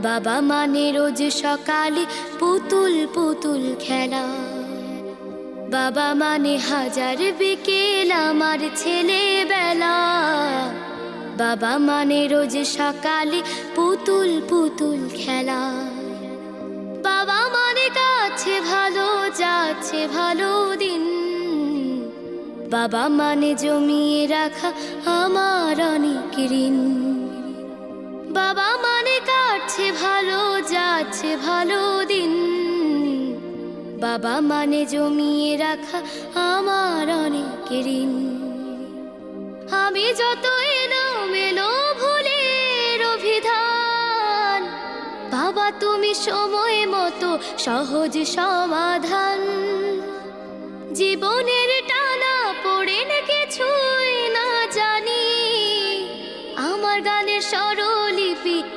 বাবা মানে রোজ সকালে পুতুল পুতুল খেলা। বাবা মানে হাজার বিকেল আমার ছেলেবেলা। বাবা মানে রোজ সকালে পুতুল পুতুল খেলা। বাবা মানে কাছে ভালো যাচ্ছে ভালো দিন। বাবা মানে জমিয়ে রাখা আমার অনেক ঋণ। বাবা মানে কাটছে ভালো যাচ্ছে ভালো দিন। বাবা মানে জমিয়ে রাখা আমার অনেক ঋণ। আমি যত এলোমেলো ভুলের অভিধান, বাবা তুমি সময় মতো সহজ সমাধান। জীবনের